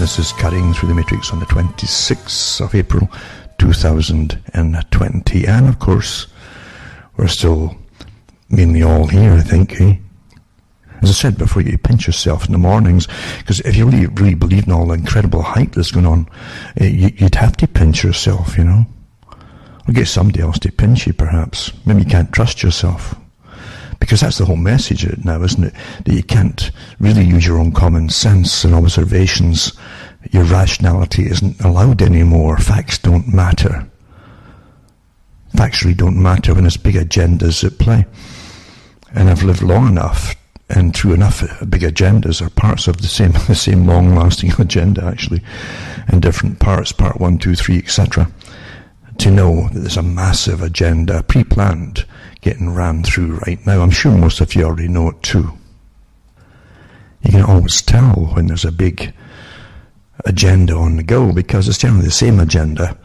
This is Cutting Through the Matrix on the 26th of April 2020. And of course, we're still mainly all here, I think, eh? As I said before, you pinch yourself in the mornings, because if you really believe in all the incredible hype that's going on, you'd have to pinch yourself, you know. Or get somebody else to pinch you, perhaps. Maybe you can't trust yourself. Because that's the whole message of it now, isn't it? That you can't really use your own common sense and observations. Your rationality isn't allowed anymore. Facts don't matter. Facts really don't matter when there's big agendas at play. And I've lived long enough and through enough big agendas, or parts of the same long-lasting agenda, actually, in different parts, part 1, 2, 3, etc., to know that there's a massive agenda, pre-planned, getting ran through right now. I'm sure most of you already know it too. You can always tell when there's a big agenda on the go, because it's generally the same agenda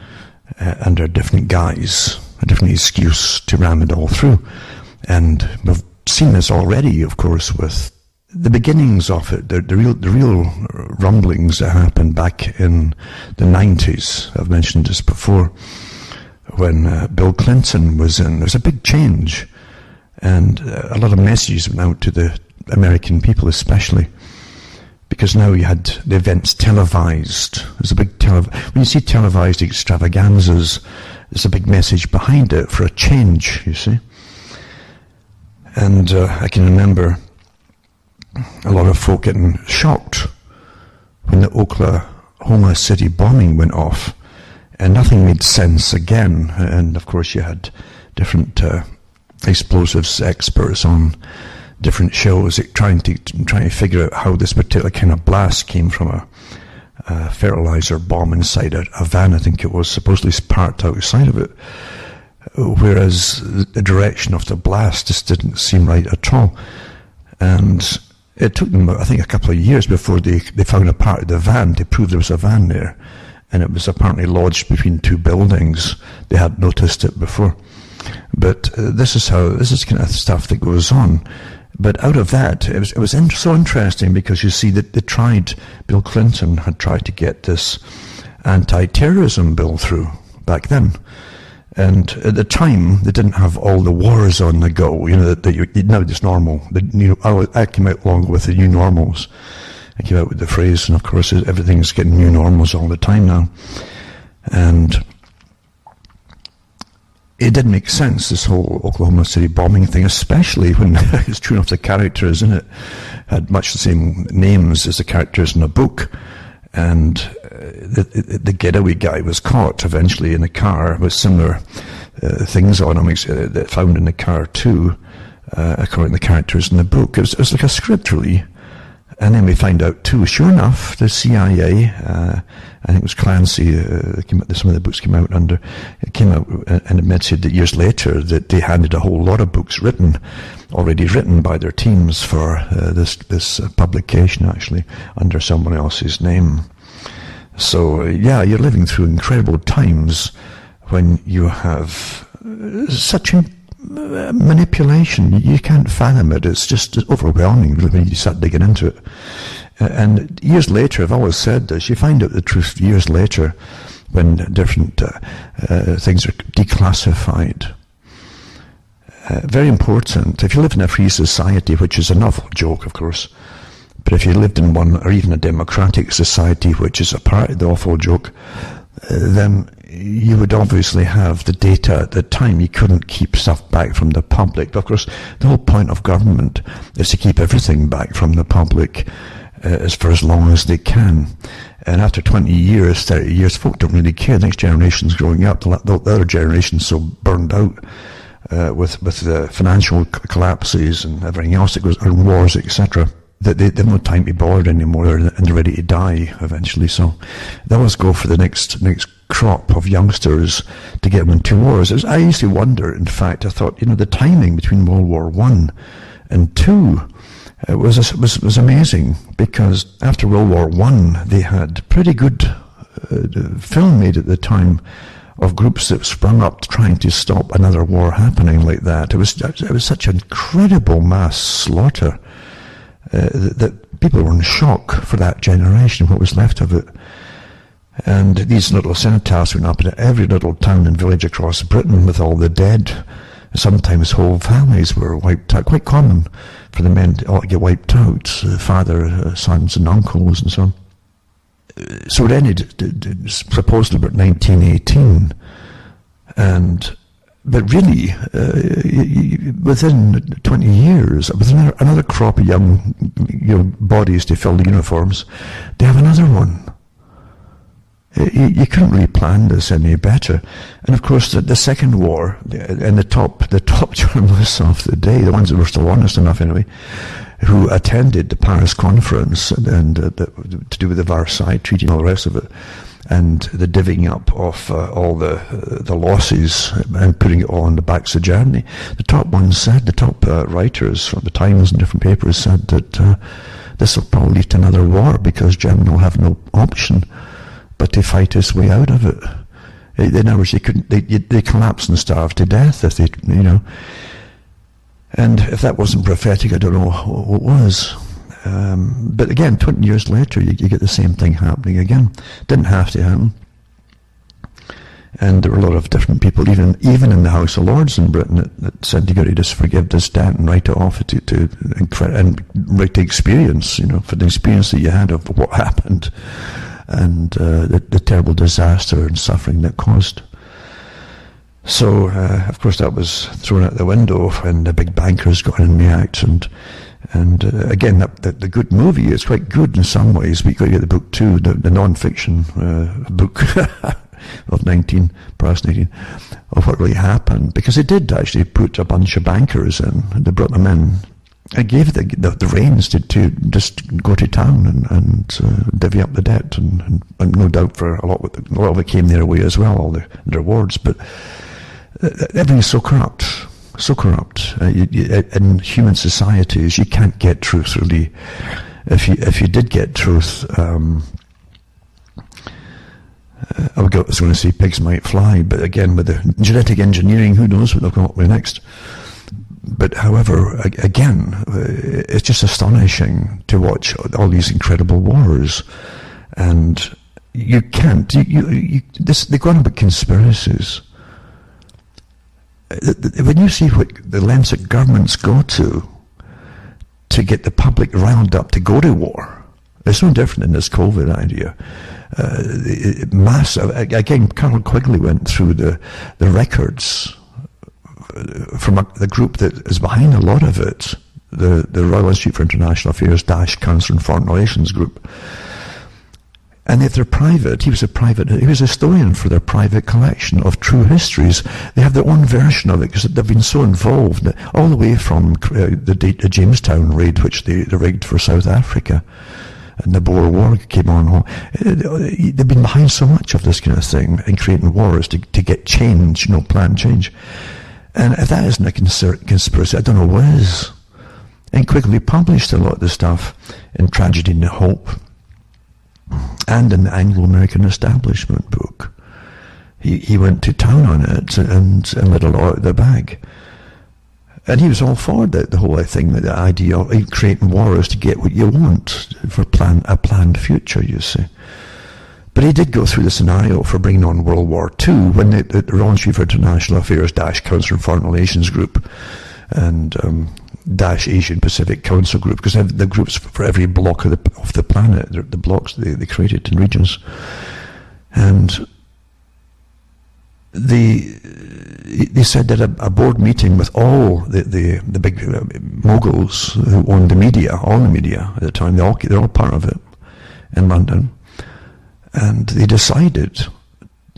under a different guise, a different excuse to ram it all through. And we've seen this already, of course, with the beginnings of it, the real rumblings that happened back in the 90s. I've mentioned this before. When Bill Clinton was in, there's a big change, and a lot of messages went out to the American people especially, because now you had the events televised. There's a big when you see televised extravaganzas, there's a big message behind it for a change, you see. And I can remember a lot of folk getting shocked when the Oklahoma City bombing went off, and nothing made sense again. And of course you had different explosives experts on different shows trying to figure out how this particular kind of blast came from a fertilizer bomb inside a van, I think it was, supposedly parked outside of it. Whereas the direction of the blast just didn't seem right at all. And it took them, I think, a couple of years before they found a part of the van to prove there was a van there. And it was apparently lodged between two buildings. They hadn't noticed it before. But this is kind of stuff that goes on. But out of that, it was so interesting, because you see that Bill Clinton had tried to get this anti-terrorism bill through back then. And at the time, they didn't have all the wars on the go, you know, now it's normal. I came out along with the new normals. I came out with the phrase, and of course everything's getting new normals all the time now. And it didn't make sense, this whole Oklahoma City bombing thing, especially when it's true enough the characters in it had much the same names as the characters in a book. And the getaway guy was caught eventually in a car with similar things on him that found in the car too, according to the characters in the book. It was like a script, really. And then we find out too, sure enough, the CIA, I think it was Clancy, some of the books came out and admitted that years later that they handed a whole lot of books already written by their teams for this publication, actually, under someone else's name. So, yeah, you're living through incredible times when you have such manipulation. You can't fathom it. It's just overwhelming, really, when you start digging into it. And years later, I've always said this, you find out the truth years later when different things are declassified. Very important. If you live in a free society, which is an awful joke, of course, but if you lived in one, or even a democratic society, which is a part of the awful joke, then you would obviously have the data at the time. You couldn't keep stuff back from the public. But of course, the whole point of government is to keep everything back from the public for as long as they can. And after 20 years, 30 years, folk don't really care. The next generation's growing up. The other generation's so burned out with the financial collapses and everything else that goes on, wars, etc., that they have no time to be bothered anymore, and they're ready to die eventually. So they always go for the next crop of youngsters to get them into wars. I used to wonder, in fact, I thought, the timing between World War I and II was amazing, because after World War I, they had pretty good film made at the time of groups that sprung up trying to stop another war happening like that. It was such incredible mass slaughter that people were in shock for that generation, what was left of it. And these little cenotaphs went up in every little town and village across Britain with all the dead. Sometimes whole families were wiped out. Quite common for the men to get wiped out, father, sons and uncles and so on. So it ended supposedly about 1918. But really, within 20 years, with another crop of young bodies to fill the uniforms, they have another one. You couldn't really plan this any better. And of course, the second war, and the top journalists of the day, the ones that were still honest enough anyway, who attended the Paris conference and to do with the Versailles Treaty and all the rest of it, and the divvying up of all the losses and putting it all on the backs of Germany. The top ones said, the top writers from the Times and different papers said that this will probably lead to another war because Germany will have no option but to fight its way out of it. In other words, they collapsed and starved to death if they, And if that wasn't prophetic, I don't know what was. But again, 20 years later, you get the same thing happening again. Didn't have to happen. And there were a lot of different people, even in the House of Lords in Britain, that said you got to just forgive this debt and write it off and write the experience, for the experience that you had of what happened. And the terrible disaster and suffering that caused. So, of course, that was thrown out the window, and the big bankers got in the act. And again, the good movie is quite good in some ways, but you've got to get the book too, the non-fiction book of 19, of what really happened. Because they did actually put a bunch of bankers in, they brought them in. I gave the reins to just go to town and divvy up the debt, and no doubt for a lot of it came their way as well, all the rewards. But everything's so corrupt. In human societies, you can't get truth really. If you did get truth, I was going to say pigs might fly, but again, with the genetic engineering, who knows what they'll come up with next. But however, again, it's just astonishing to watch all these incredible wars, and you can't. They go on about conspiracies. When you see what the lengths that governments go to get the public riled up to go to war, it's no different in this COVID idea. Massive. Again, Carol Quigley went through the records from the group that is behind a lot of it, the Royal Institute for International Affairs - Council on Foreign Relations group. And if they're private, he was a historian for their private collection of true histories. They have their own version of it because they've been so involved, all the way from the Jamestown raid, which they rigged for South Africa, and the Boer War came on. They've been behind so much of this kind of thing in creating wars to get change, planned change. And if that isn't a conspiracy, I don't know what is. And Quigley published a lot of the stuff in Tragedy and Hope and in the Anglo-American Establishment book. He went to town on it and let a lot out of the bag. And he was all for the whole thing, the idea of creating wars to get what you want for a planned future, you see. But he did go through the scenario for bringing on World War II when the Royal Institute for International Affairs - Council on Foreign Relations group and Asian Pacific Council group, because they have the groups for every block of the planet, the blocks they created in regions. And they said that a board meeting with all the big moguls who owned all the media at the time, they're all part of it in London. And they decided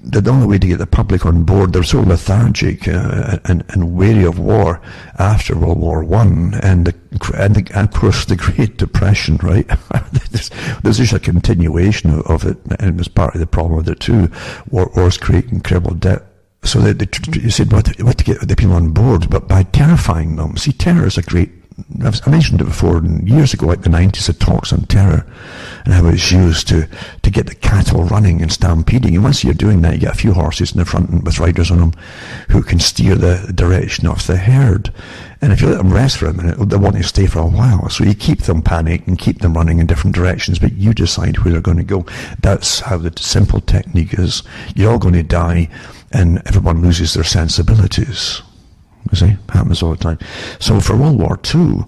that the only way to get the public on board, they're so lethargic and weary of war after World War I, and of course the Great Depression, right? There's just a continuation of it, and it was part of the problem with it too. Wars create incredible debt. So they said, what to get the people on board, but by terrifying them. See, terror is a great I mentioned it before, years ago, like the 90s, the talks on terror, and how it's used to get the cattle running and stampeding. And once you're doing that, you get a few horses in the front with riders on them who can steer the direction of the herd. And if you let them rest for a minute, they'll want to stay for a while. So you keep them panicked and keep them running in different directions, but you decide where they're going to go. That's how the simple technique is. You're all going to die, and everyone loses their sensibilities. You see, happens all the time. So for World War II,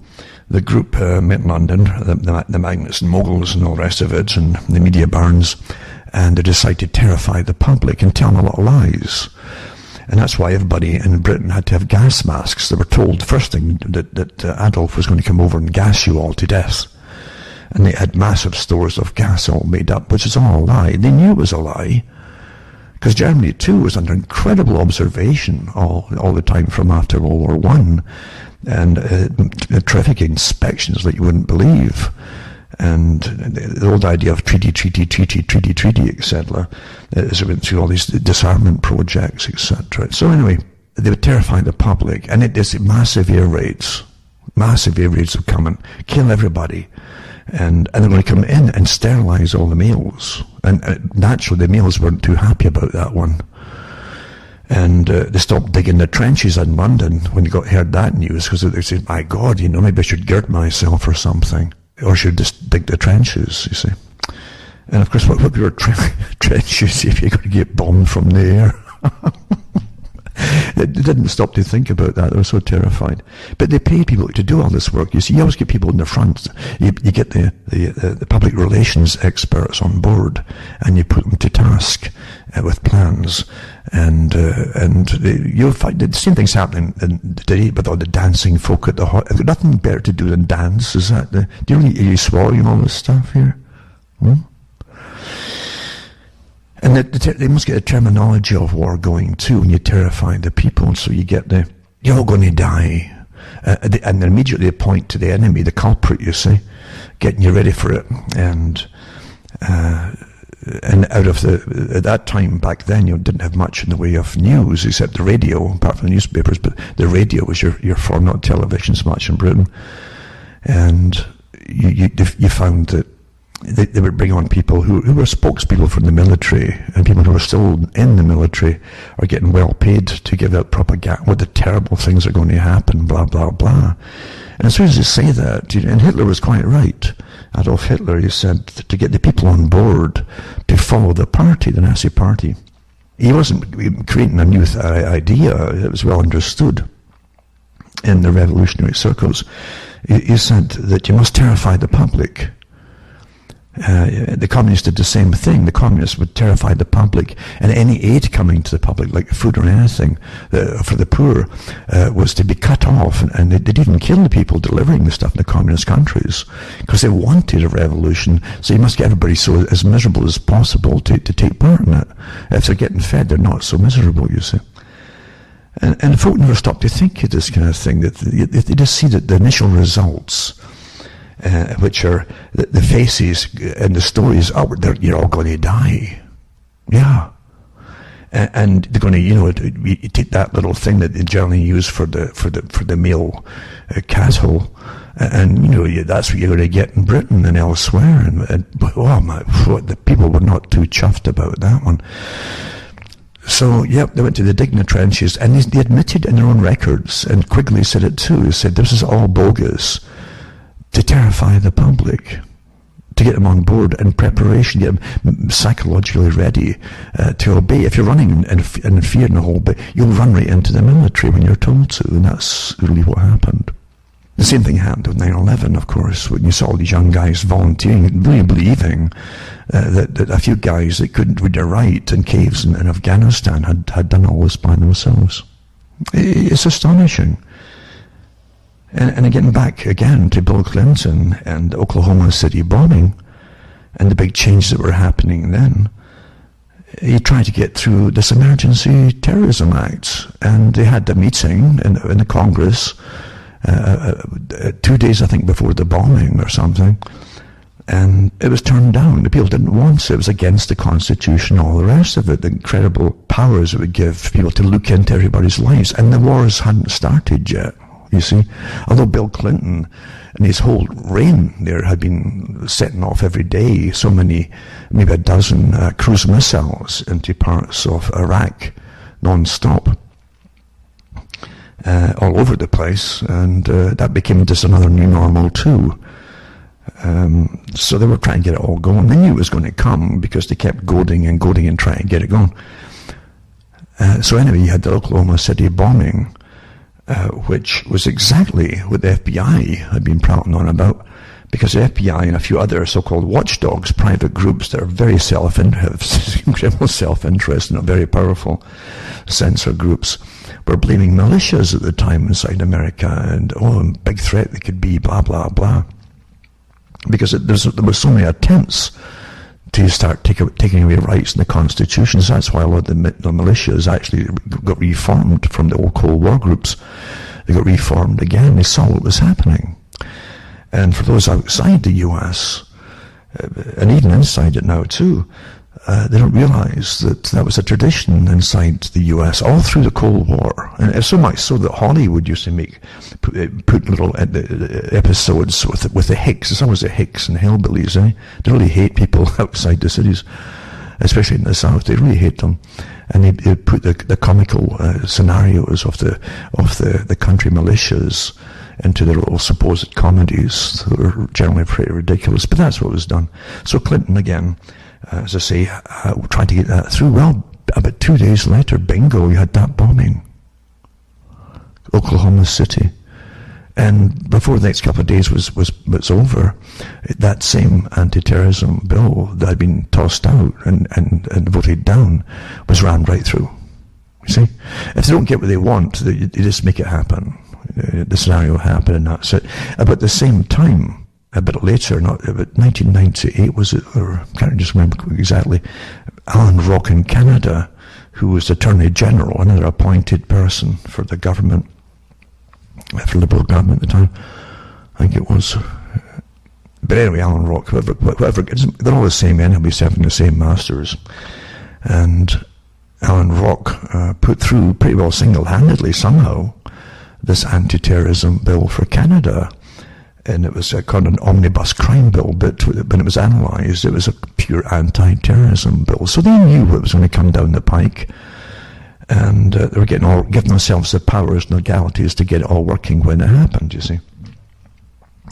the group met in London, the Magnets and Moguls and all the rest of it, and the media barons, and they decided to terrify the public and tell them a lot of lies. And that's why everybody in Britain had to have gas masks. They were told, first thing, that Adolf was going to come over and gas you all to death. And they had massive stores of gas all made up, which is all a lie. They knew it was a lie, because Germany too was under incredible observation all the time from after World War I, and terrific inspections that you wouldn't believe. And the old idea of treaty, etc., as it went through all these disarmament projects, etc. So anyway, they would terrify the public, and there's massive air raids would come and kill everybody. And they're going to come in and sterilize all the males. And naturally, the males weren't too happy about that one. And they stopped digging the trenches in London when they heard that news, because they said, my God, maybe I should gird myself or something. Or should just dig the trenches, you see. And of course, what were trenches if you're going to get bombed from the air? They didn't stop to think about that. They were so terrified. But they paid people to do all this work. You see, you always get people in the front. You get the public relations experts on board, and you put them to task with plans. And you'll find the same thing's happening today with all the dancing folk at the hot. I've got nothing better to do than dance. Is that do you really, are you swallowing all this stuff here? Hmm? And they must get a terminology of war going too when you terrify the people. And so you get you're all going to die. And immediately they point to the enemy, the culprit, you see, getting you ready for it. And out of at that time back then, you didn't have much in the way of news except the radio, apart from the newspapers, but the radio was your form, not television so much in Britain. And you found that they would bring on people who were spokespeople from the military, and people who are still in the military are getting well paid to give out propaganda, what the terrible things are going to happen, blah, blah, blah. And as soon as they say that, and Hitler was quite right, Adolf Hitler, he said to get the people on board to follow the party, the Nazi party. He wasn't creating a new idea, it was well understood in the revolutionary circles. He said that you must terrify the public. The communists did the same thing. The communists would terrify the public, and any aid coming to the public, like food or anything, for the poor, was to be cut off. And they'd even kill the people delivering the stuff in the communist countries, because they wanted a revolution. So you must get everybody as miserable as possible to take part in it. If they're getting fed, they're not so miserable, you see. And folk never stop to think of this kind of thing. That they just see that the initial results, which are the faces and the stories, you're all going to die. Yeah. And they're going to, you take that little thing that they generally use for the male cattle, and that's what you're going to get in Britain and elsewhere. And the people were not too chuffed about that one. So, they went to the digging the trenches, and they admitted in their own records, and Quigley said it too. He said this is all bogus, to terrify the public, to get them on board in preparation, get them psychologically ready to obey. If you're running in fear and a whole bit, you'll run right into the military when you're told to, and that's really what happened. The same thing happened with 9/11, of course, when you saw all these young guys volunteering, really believing that a few guys that couldn't read or write in caves in Afghanistan had done all this by themselves. It's astonishing. And getting back again to Bill Clinton and the Oklahoma City bombing and the big changes that were happening then, he tried to get through this Emergency Terrorism Act, and they had a meeting in the Congress 2 days, I think, before the bombing or something, and it was turned down. The people didn't want it. It was against the Constitution, all the rest of it, the incredible powers it would give people to look into everybody's lives, and the wars hadn't started yet. you see. Although Bill Clinton and his whole reign there had been setting off every day so many, maybe a dozen cruise missiles into parts of Iraq non-stop, all over the place, and that became just another new normal too. So they were trying to get it all going. They knew it was going to come because they kept goading and trying to get it going. So anyway, you had the Oklahoma City bombing, which was exactly what the FBI had been prattling on about, because the FBI and a few other so-called watchdogs, private groups that are very incredible self-interest and very powerful censor groups, were blaming militias at the time inside America, and a big threat they could be, blah, blah, blah. Because there were so many attempts to start taking away rights in the Constitution. So that's why a lot of the militias actually got reformed from the old Cold War groups. They got reformed again. They saw what was happening. And for those outside the US, and even inside it now too, they don't realize that was a tradition inside the US all through the Cold War. And so much so that Hollywood used to put little episodes with the Hicks. It's always the Hicks and Hillbillies, eh? They really hate people outside the cities, especially in the South. They really hate them. And they put the comical scenarios of the country militias into their little supposed comedies that were generally pretty ridiculous. But that's what was done. So Clinton, again, as I say, tried to get that through. Well, about 2 days later, bingo, you had that bombing. Oklahoma City. And before the next couple of days was over, that same anti-terrorism bill that had been tossed out and voted down was rammed right through. You see? If they don't get what they want, they just make it happen. The scenario happened, and that's it. About the same time, a bit later, about 1998 was it, or I can't just remember exactly, Alan Rock in Canada, who was Attorney General, another appointed person for the government, for the Liberal government at the time, I think it was. But anyway, Alan Rock, whoever, they're all the same men, he'll be serving the same masters. And Alan Rock put through pretty well single-handedly somehow this anti-terrorism bill for Canada. And it was called an omnibus crime bill, but when it was analysed, it was a pure anti-terrorism bill. So they knew what was going to come down the pike, and they were giving themselves the powers and legalities to get it all working when it happened, you see.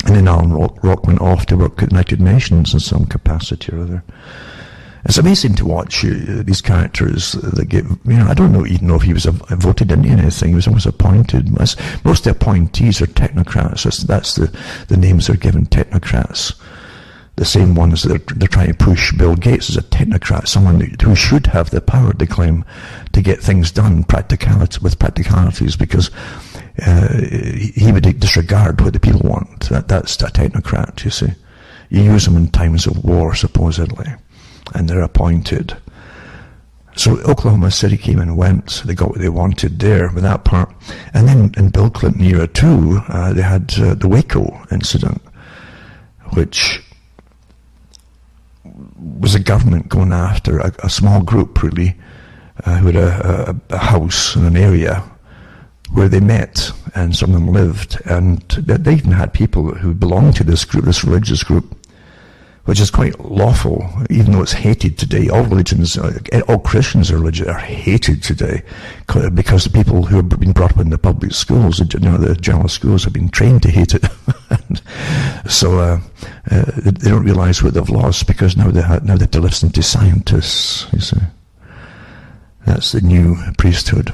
And then Alan Rock went off to work at the United Nations in some capacity or other. It's amazing to watch these characters that get, I don't even know if he was voted into anything. He was always appointed. Most of the appointees are technocrats. That's the names they're given, technocrats. The same ones that they're trying to push Bill Gates as a technocrat, someone who should have the power, they claim, to get things done with practicalities, because he would disregard what the people want. That's a technocrat, you see. You use them in times of war, supposedly, and they're appointed. So Oklahoma City came and went. They got what they wanted there with that part. And then in Bill Clinton era too, they had the Waco incident, which was the government going after a small group, really, who had a house in an area where they met, and some of them lived. And they even had people who belonged to this group, this religious group, which is quite lawful, even though it's hated today. All religions, all Christians are hated today, because the people who have been brought up in the public schools, the general schools, have been trained to hate it. So they don't realize what they've lost, because now they have to listen to scientists. You see, that's the new priesthood.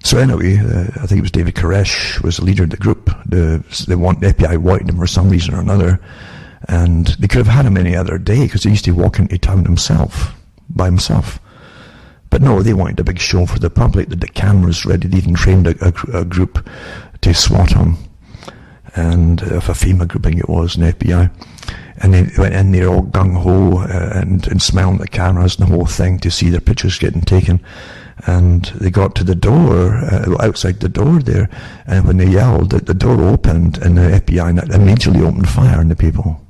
So anyway, I think it was David Koresh was the leader of the group. The FBI wanted him for some reason or another. And they could have had him any other day, because he used to walk into town by himself. But no, they wanted a big show for the public. The cameras ready. They even trained a group to SWAT him, and a FEMA group, I think it was, an FBI. And they went in there all gung-ho and smelling the cameras and the whole thing to see their pictures getting taken. And they got to the door, outside the door there, and when they yelled, the door opened, and the FBI immediately opened fire on the people.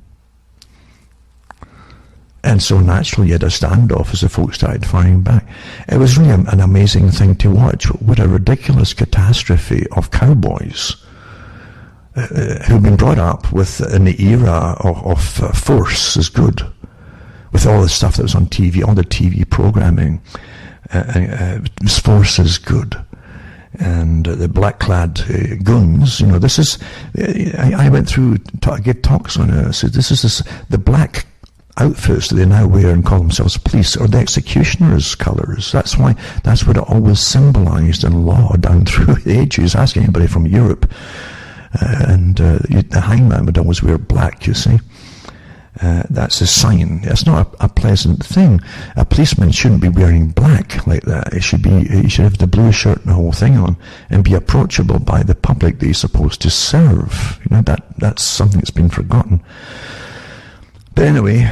And so naturally you had a standoff as the folks started firing back. It was really an amazing thing to watch. What a ridiculous catastrophe of cowboys who've been brought up with in the era of force is good. With all the stuff that was on TV, all the TV programming, force is good. And the black-clad guns, this is, I went through, I gave talks on it. So this is the black outfits that they now wear and call themselves police are the executioner's colours. That's what it always symbolised in law down through the ages. Ask anybody from Europe. The hangman would always wear black, you see. That's a sign. It's not a pleasant thing. A policeman shouldn't be wearing black like that. He should have the blue shirt and the whole thing on and be approachable by the public that he's supposed to serve. That's something that's been forgotten. But anyway,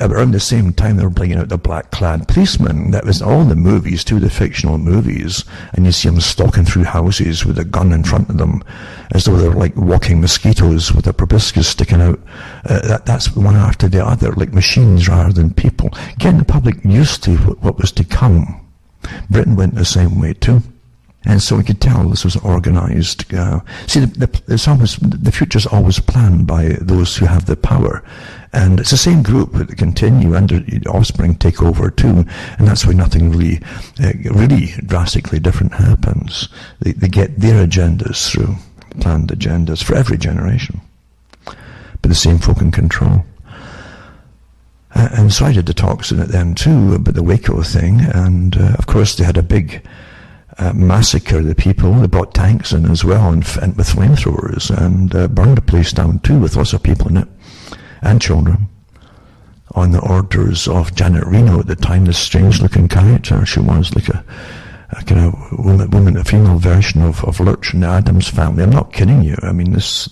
around the same time they were bringing out the black-clad policeman. That was all the movies too, the fictional movies, and you see them stalking through houses with a gun in front of them, as though they're like walking mosquitoes with a proboscis sticking out. That's one after the other, like machines rather than people. Getting the public used to what was to come. Britain went the same way too. And so we could tell this was organised. See, the future's always planned by those who have the power. And it's the same group that continue, and offspring take over too. And that's why nothing really drastically different happens. They get their agendas through, planned agendas for every generation. But the same folk in control. And so I did the talks in it then too about the Waco thing. And of course they had a big massacre the people. They brought tanks in as well and with flamethrowers and burned the place down too with lots of people in it and children on the orders of Janet Reno at the time, this strange looking character. She was like a kind of a female version of Lurch in the Addams Family. I'm not kidding you. I mean, this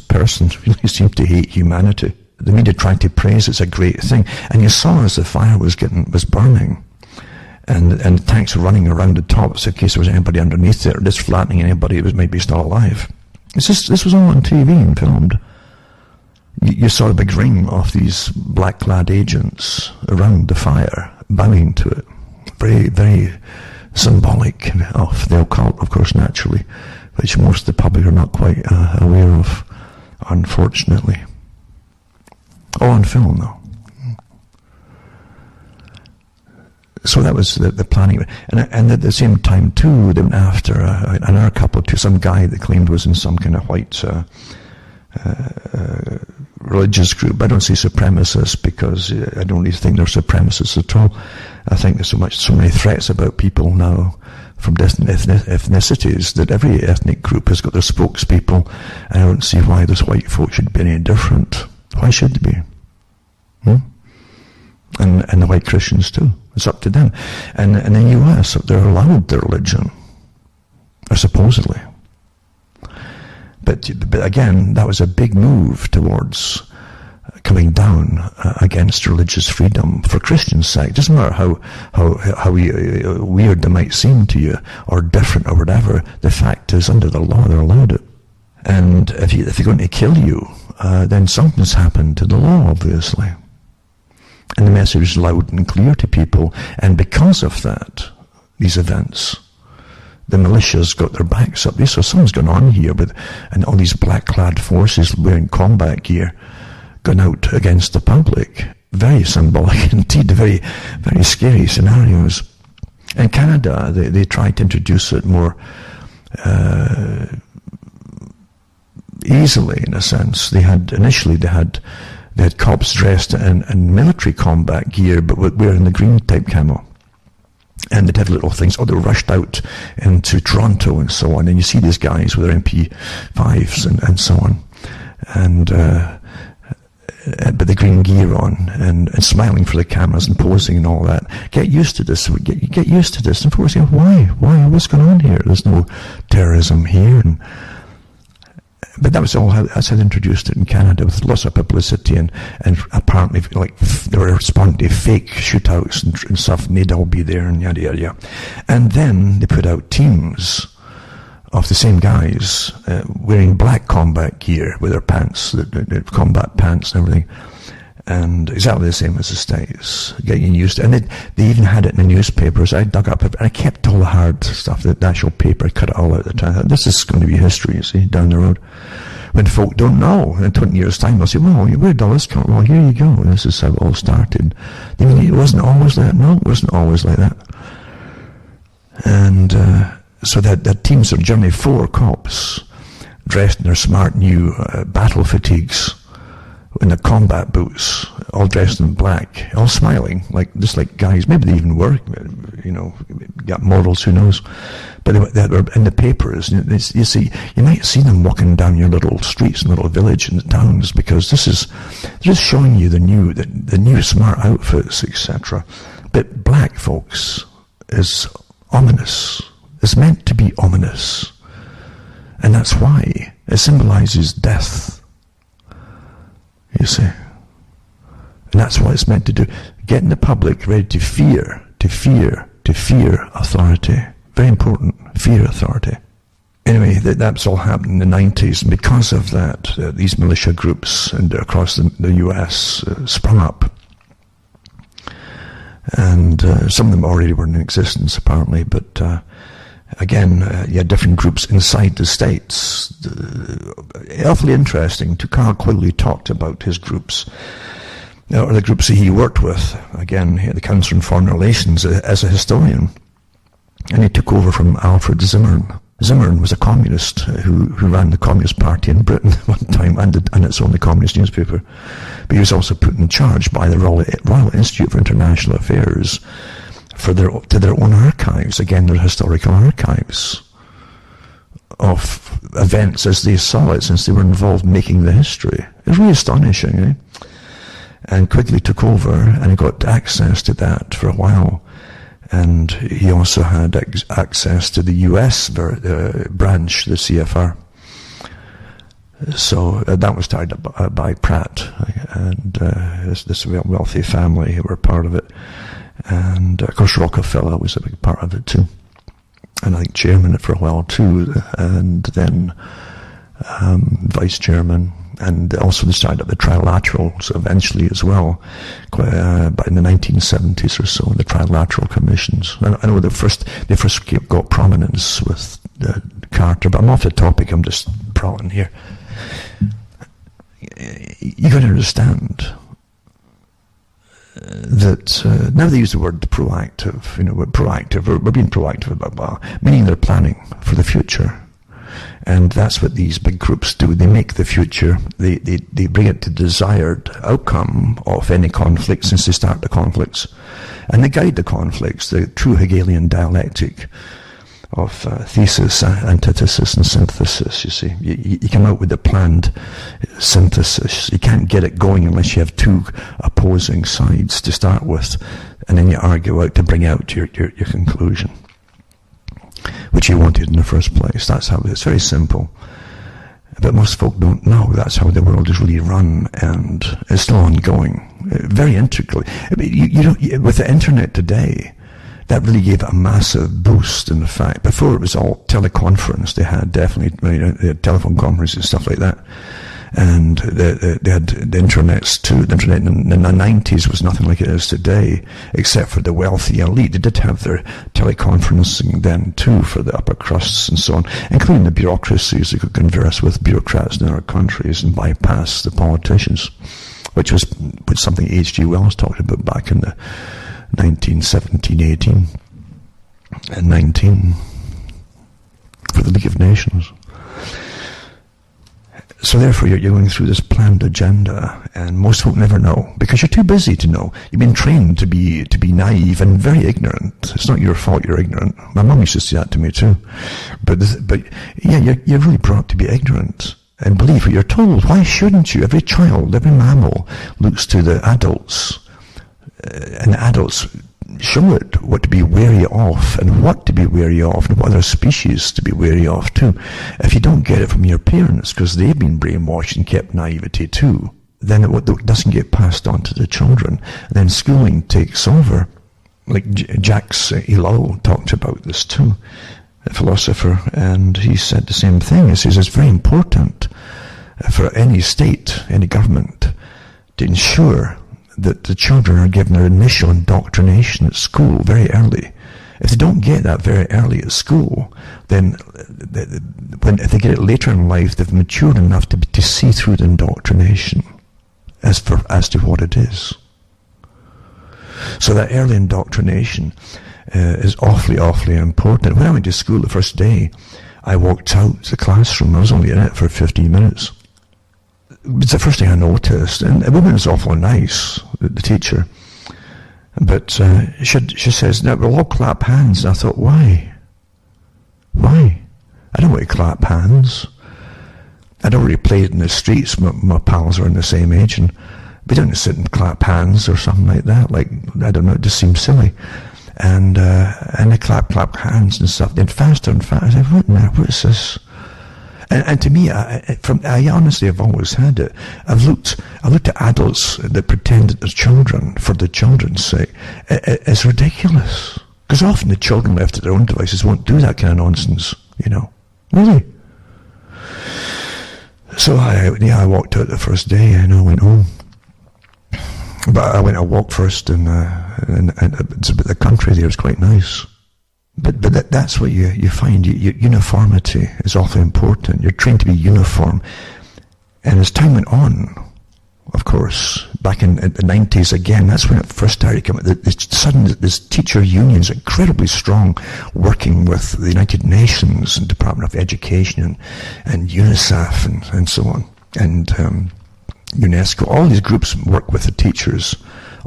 person really seemed to hate humanity. The media tried to praise it's a great thing, and you saw as the fire was burning and the tanks were running around the top, so in case there was anybody underneath there, just flattening anybody who was maybe still alive. This was all on TV and filmed. You saw a big ring of these black-clad agents around the fire, bowing to it. Very, very symbolic of the occult, of course, naturally, which most of the public are not quite aware of, unfortunately. All on film, though. So that was the planning. And at the same time, too, they went after another couple, to some guy that claimed was in some kind of white religious group. I don't say supremacists because I don't really think they're supremacists at all. I think there's so many threats about people now from different ethnicities that every ethnic group has got their spokespeople, and I don't see why those white folk should be any different. Why should they be? And the white Christians too. It's up to them. And in the US, they're allowed their religion, or supposedly. But again, that was a big move towards coming down against religious freedom for Christians' sake. It doesn't matter how weird they might seem to you, or different, or whatever. The fact is, under the law, they're allowed it. And if they're going to kill you, then something's happened to the law, obviously. And the message is loud and clear to people. And because of that, these events, the militias got their backs up. So something's going on here and all these black-clad forces wearing combat gear going out against the public. Very symbolic indeed, very, very scary scenarios. In Canada, they tried to introduce it more easily, in a sense. Initially they had cops dressed in military combat gear, but wearing the green type camo. And they'd have little things, they were rushed out into Toronto and so on, and you see these guys with their MP5s and so on, and but the green gear on, and smiling for the cameras and posing and all that. Get used to this. Get used to this. And people say, why? What's going on here? There's no terrorism here. But that was all that's how they introduced it in Canada, with lots of publicity and apparently like they were responding to fake shootouts and stuff, and they'd all be there and yada yada yada. And then they put out teams of the same guys wearing black combat gear with their pants, their combat pants and everything, And exactly the same as the States, getting used to it. And they even had it in the newspapers. I dug up, and I kept all the hard stuff, the actual paper, cut it all out at the time. This is going to be history, you see, down the road. When folk don't know, in 20 years' time, they'll say, well, where did all this come from? Well, here you go. This is how it all started. I mean, it wasn't always like that. No, it wasn't always like that. And so that teams of Germany, 4 cops, dressed in their smart new battle fatigues, in the combat boots, all dressed in black, all smiling, just like guys. Maybe they even were, got morals, who knows? But they were in the papers. You see, you might see them walking down your little streets and little village and towns, because they're just showing you the new smart outfits, etc. But black, folks, is ominous. It's meant to be ominous, and that's why it symbolizes death. You see, and that's what it's meant to do. Getting the public ready to fear authority. Very important, fear authority. Anyway, that's all happened in the 90s, and because of that, these militia groups and across the US sprung up. And some of them already were in existence, apparently, but again, you had different groups inside the states. Awfully interesting. Carl Quigley talked about his groups, or the groups that he worked with. Again, the Council on Foreign Relations as a historian. And he took over from Alfred Zimmern. Zimmern was a communist who ran the Communist Party in Britain at one time, and its only communist newspaper. But he was also put in charge by the Royal Institute for International Affairs to their own archives, again, their historical archives of events as they saw it, since they were involved in making the history. It was really astonishing, eh? And Quigley took over, and he got access to that for a while. And he also had access to the US branch, the CFR. So that was started by Pratt, and this wealthy family who were part of it. And of course Rockefeller was a big part of it too, and I think chairman for a while too, and then vice chairman, and also they started up the trilaterals eventually as well, but in the 1970s or so, the trilateral commissions. I know they first got prominence with Carter, but I'm off the topic, I'm just prowling here. You got to understand that now they use the word proactive, we're being proactive about, meaning they're planning for the future. And that's what these big groups do. They make the future, they bring it to the desired outcome of any conflict, since they start the conflicts. And they guide the conflicts, the true Hegelian dialectic of thesis, antithesis, and synthesis, you see. You come out with a planned synthesis. You can't get it going unless you have 2 opposing sides to start with, and then you argue out to bring out your conclusion, which you wanted in the first place. That's how it's very simple. But most folk don't know that's how the world is really run, and it's still ongoing, very integrally. I mean, with the internet today, that really gave it a massive boost. In fact, before it was all teleconference. They had definitely they had telephone conferences and stuff like that, and they had the internets too. The internet in the 90s was nothing like it is today, except for the wealthy elite. They did have their teleconferencing then too, for the upper crusts and so on, including the bureaucracies. They could converse with bureaucrats in other countries and bypass the politicians, which was something H.G. Wells talked about back in the 1917, 18, and 19 for the League of Nations. So therefore you're going through this planned agenda, and most folk never know, because you're too busy to know. You've been trained to be naive and very ignorant. It's not your fault you're ignorant. My mum used to say that to me too. But yeah, you're really brought up to be ignorant and believe what you're told. Why shouldn't you? Every child, every mammal looks to the adults, and the adults show it what to be wary of, and what to be wary of, and what other species to be wary of too. If you don't get it from your parents, because they've been brainwashed and kept naivety too, then it doesn't get passed on to the children. And then schooling takes over. Like Jacques Ellul talked about this too, a philosopher, and he said the same thing. He says it's very important for any state, any government, to ensure that the children are given their initial indoctrination at school very early. If they don't get that very early at school, then if they get it later in life, they've matured enough to see through the indoctrination as to what it is. So that early indoctrination is awfully, awfully important. When I went to school the first day, I walked out the classroom. I was only in it for 15 minutes. It's the first thing I noticed. And the woman was awfully nice, the teacher. But she says, "Now we'll all clap hands." And I thought, why? Why? I don't want to clap hands. I'd already played in the streets. My pals are in the same age, and we don't sit and clap hands or something like that. Like, I don't know, it just seems silly. And I clap hands and stuff. Then faster and faster. I said, what is this? And to me, I honestly have always had it. I looked at adults that pretend that they're children for the children's sake. It's ridiculous. Because often the children left to their own devices won't do that kind of nonsense, Really? So I walked out the first day and I went home. But I went a walk first and it's a bit, the country there is quite nice. But that's what you find. Uniformity is awfully important. You're trained to be uniform. And as time went on, of course, back in the 90s again, that's when it first started coming. Suddenly, this teacher unions incredibly strong, working with the United Nations and Department of Education and UNICEF and so on. And UNESCO, all these groups work with the teachers,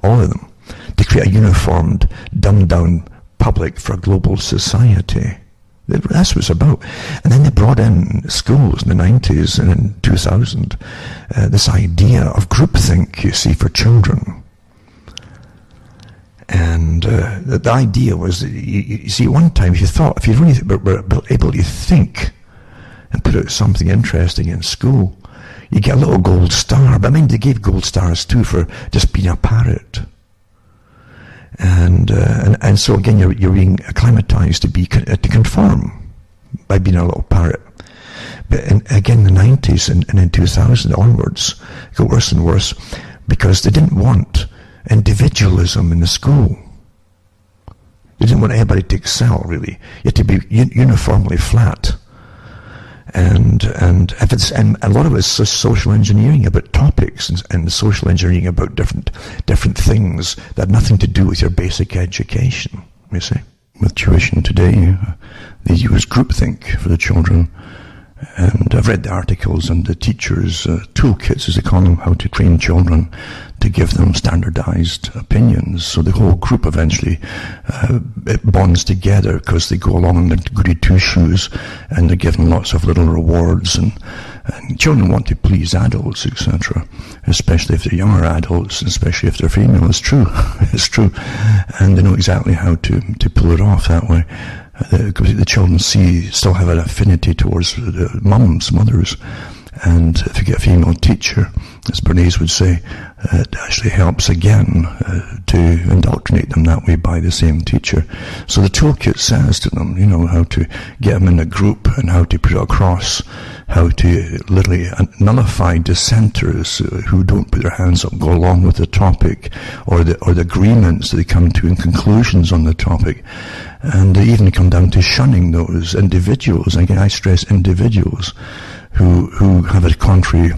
all of them, to create a uniformed, dumbed-down public for a global society. That's what it's about. And then they brought in schools in the 90s and in 2000, this idea of groupthink, you see, for children. And the idea was, you see, one time if you really were able to think and put out something interesting in school, you get a little gold star. But I mean, they gave gold stars too for just being a parrot. And so again, you're being acclimatized to conform by being a little parrot. But again, in the 90s and in 2000 onwards, it got worse and worse because they didn't want individualism in the school. They didn't want anybody to excel, really. You had to be uniformly flat. And a lot of it is social engineering about topics and social engineering about different things that have nothing to do with your basic education, you see. With tuition today, they use groupthink for the children. And I've read the articles and the teachers' toolkits, as they call them, how to train children to give them standardized opinions. So the whole group eventually it bonds together because they go along in their goody two-shoes and they're given lots of little rewards. And children want to please adults, etc., especially if they're younger adults, especially if they're female. It's true. It's true. And they know exactly how to pull it off that way. The children still have an affinity towards mothers, and if you get a female teacher, as Bernays would say, it actually helps again to indoctrinate them that way by the same teacher. So the toolkit says to them, how to get them in a group and how to put it across, how to literally nullify dissenters who don't put their hands up, go along with the topic, or the agreements that they come to in conclusions on the topic. And they even come down to shunning those individuals. And again, I stress individuals who have a contrary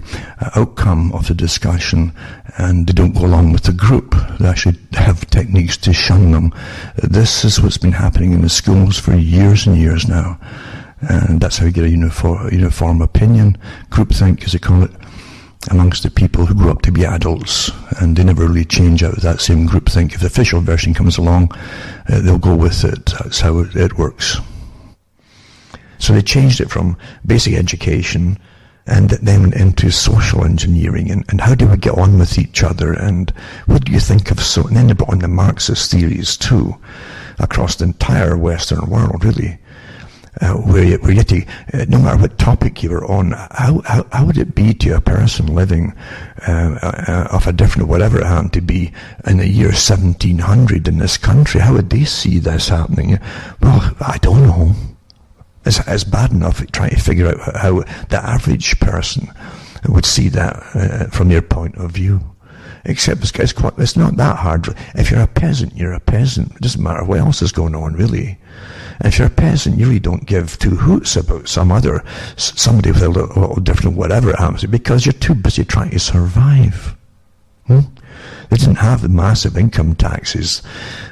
outcome of the discussion and they don't go along with the group. They actually have techniques to shun them. This is what's been happening in the schools for years and years now. And that's how you get a uniform opinion, groupthink, as they call it, amongst the people who grew up to be adults, and they never really change out of that same groupthink. If the official version comes along, they'll go with it. That's how it works. So they changed it from basic education and then into social engineering, and how do we get on with each other, and what do you think of and then they brought on the Marxist theories too, across the entire Western world, really. Where you had to, no matter what topic you were on, how would it be to a person living of a different, whatever it happened to be, in the year 1700 in this country? How would they see this happening? Well, I don't know. It's bad enough trying to figure out how the average person would see that from their point of view. Except it's not that hard. If you're a peasant, you're a peasant. It doesn't matter what else is going on, really. And if you're a peasant, you really don't give two hoots about somebody with a little different whatever it happens to, because you're too busy trying to survive. They didn't have the massive income taxes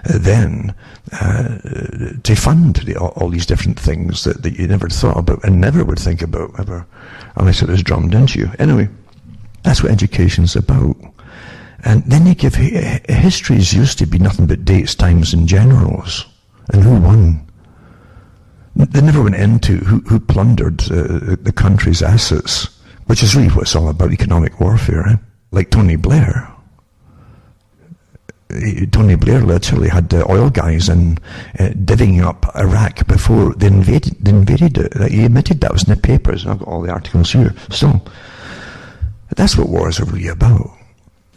then to fund all these different things that you never thought about and never would think about ever, unless it was drummed into you. Anyway, that's what education's about. And then you give histories used to be nothing but dates, times, and generals, and who won. They never went into who plundered the country's assets, which is really what it's all about, economic warfare. Like Tony Blair. Tony Blair literally had the oil guys divvying up Iraq before they invaded it. He admitted that was in the papers, and I've got all the articles here. So, that's what wars are really about.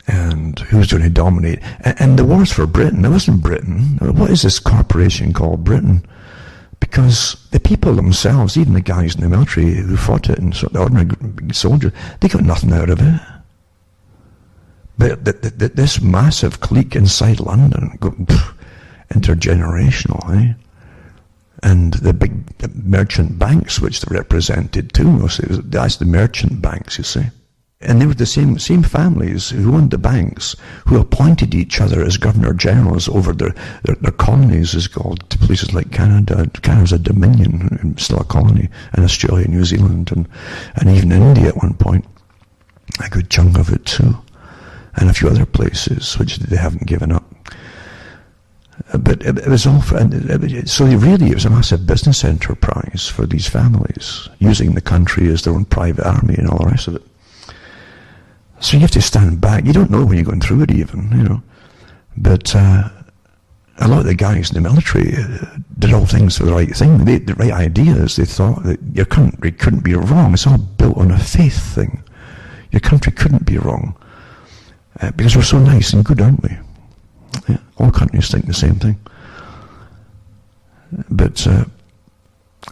And who's going to dominate. And the war's for Britain. It wasn't Britain. What is this corporation called Britain? Because the people themselves, even the guys in the military who fought it, and the ordinary soldiers, they got nothing out of it. But this massive clique inside London, intergenerational, and the big merchant banks which they represented too, that's the merchant banks, you see. And they were the same families who owned the banks, who appointed each other as governor generals over their colonies, is called, to places like Canada. Canada's a dominion, still a colony, and Australia, New Zealand, and even India at one point, a good chunk of it too, and a few other places which they haven't given up. But it was all, so really it was a massive business enterprise for these families, using the country as their own private army and all the rest of it. So you have to stand back. You don't know when you're going through it even, But a lot of the guys in the military did all things for the right thing. The right ideas. They thought that your country couldn't be wrong. It's all built on a faith thing. Your country couldn't be wrong. Because we're so nice and good, aren't we? Yeah, all countries think the same thing. But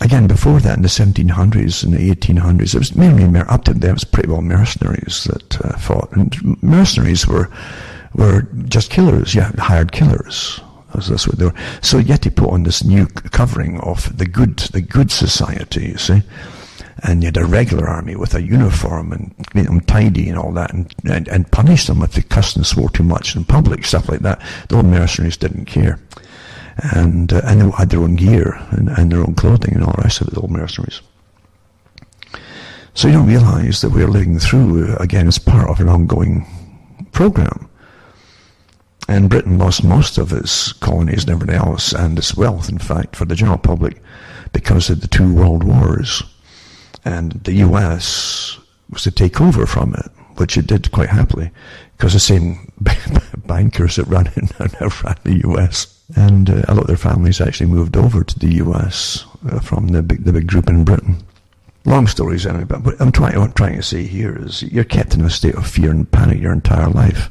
again, before that, in the 1700s and the 1800s, it was mainly, up to them, it was pretty well mercenaries that fought. And mercenaries were just killers, hired killers. That's what they were. So you had to put on this new covering of the good society, you see. And you had a regular army with a uniform and make them tidy and all that, and punish them if they cussed and swore too much in public, stuff like that. The old mercenaries didn't care. And they had their own gear and their own clothing and all the rest of it, the old mercenaries. So you don't realize that we're living through, again, as part of an ongoing program. And Britain lost most of its colonies and everything else, and its wealth, in fact, for the general public, because of the two world wars. And the US was to take over from it, which it did quite happily, because the same bankers that ran the US. And a lot of their families actually moved over to the US from the big group in Britain. Long stories anyway, but what I'm trying to say here is you're kept in a state of fear and panic your entire life,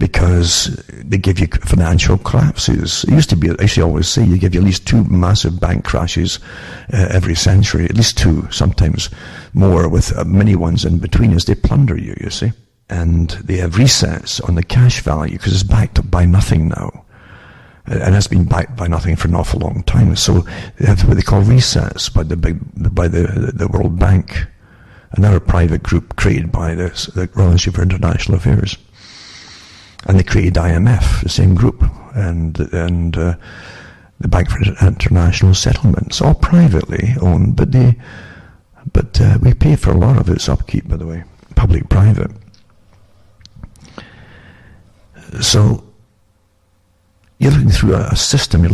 because they give you financial collapses. It used to be, I used to always say, you give you at least 2 massive bank crashes every century, at least 2, sometimes more, with many ones in between as they plunder you, you see. And they have resets on the cash value, because it's backed up by nothing now. And has been backed by nothing for an awful long time. So they have what they call resets by the World Bank, another private group created by the Royal Institute for International Affairs. And they created IMF, the same group, and the Bank for International Settlements, all privately owned, but we pay for a lot of its upkeep, by the way, public-private. So you're living through a system,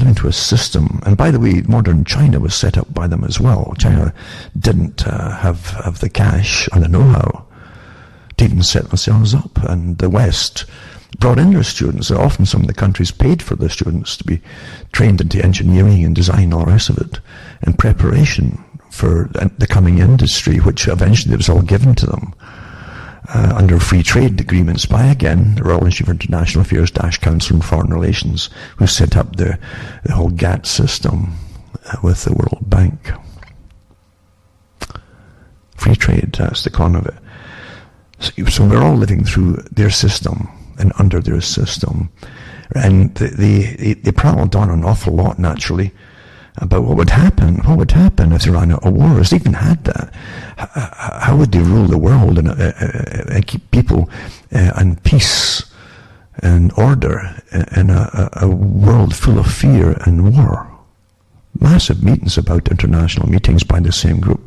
and by the way, modern China was set up by them as well. China didn't have the cash or the know-how to even set themselves up, and the West brought in their students. Often some of the countries paid for their students to be trained into engineering and design and all the rest of it, in preparation for the coming industry, which eventually was all given to them under free trade agreements by, again, the Royal Institute for International Affairs - Council on Foreign Relations, who set up the whole GATT system with the World Bank. Free trade, that's the con of it. So we're all living through their system, and under their system. And they prattled on an awful lot, naturally, about what would happen if they ran out of wars. They even had that. How would they rule the world and keep people in peace and order in a world full of fear and war? Massive meetings about international meetings by the same group.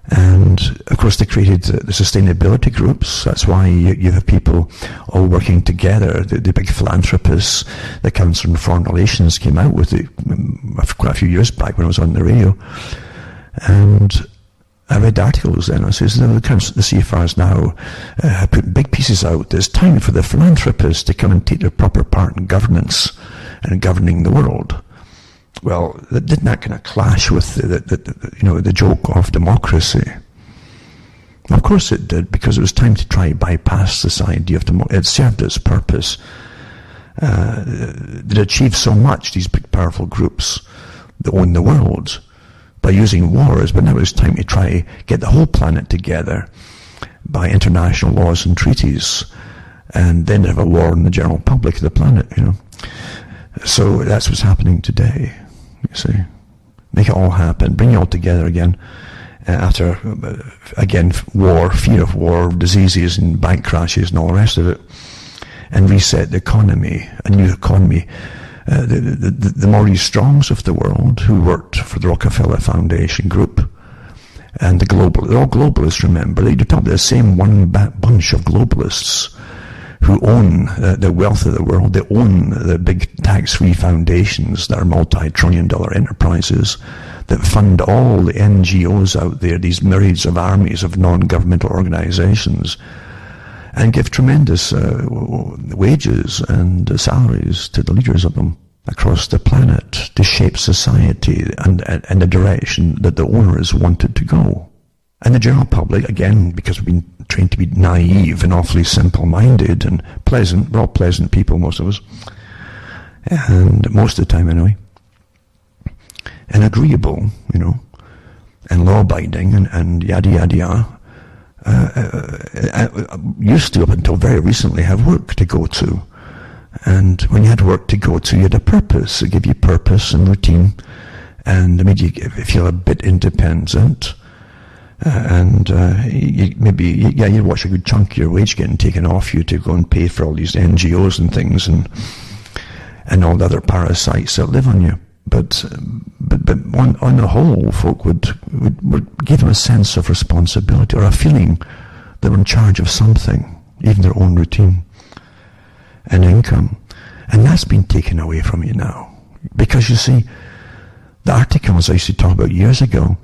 And of course they created the sustainability groups. That's why you have people all working together. The big philanthropists, the Council on Foreign Relations came out with it quite a few years back when I was on the radio. And I read articles then. I says, the CFRs now have put big pieces out. It's time for the philanthropists to come and take their proper part in governance and governing the world. Well, didn't that kind of clash with the joke of democracy? Of course it did, because it was time to try to bypass this idea of democracy. It served its purpose. It achieved so much, these big powerful groups that own the world, by using wars, but now it was time to try to get the whole planet together by international laws and treaties, and then have a war on the general public of the planet, So that's what's happening today. You see, make it all happen, bring it all together again, after, again, war, fear of war, diseases and bank crashes and all the rest of it, and reset the economy, a new economy. The Maurice Strongs of the world, who worked for the Rockefeller Foundation Group, and they're all globalists, remember, they're talking about the same one bunch of globalists who own the wealth of the world. They own the big tax-free foundations that are multi-trillion-dollar enterprises that fund all the NGOs out there, these myriads of armies of non-governmental organizations, and give tremendous wages and salaries to the leaders of them across the planet to shape society and the direction that the owners wanted to go. And the general public, again, because we've been trained to be naive and awfully simple-minded and pleasant, we're all pleasant people, most of us, and most of the time anyway, and agreeable, and law-abiding and yada yada yada, used to, up until very recently, have work to go to. And when you had work to go to, you had a purpose. It gave you purpose and routine, and it made you feel a bit independent. You'd watch a good chunk of your wage getting taken off you to go and pay for all these NGOs and things and all the other parasites that live on you. But on the whole, folk would give them a sense of responsibility or a feeling they were in charge of something, even their own routine and income. And that's been taken away from you now. Because you see, the articles I used to talk about years ago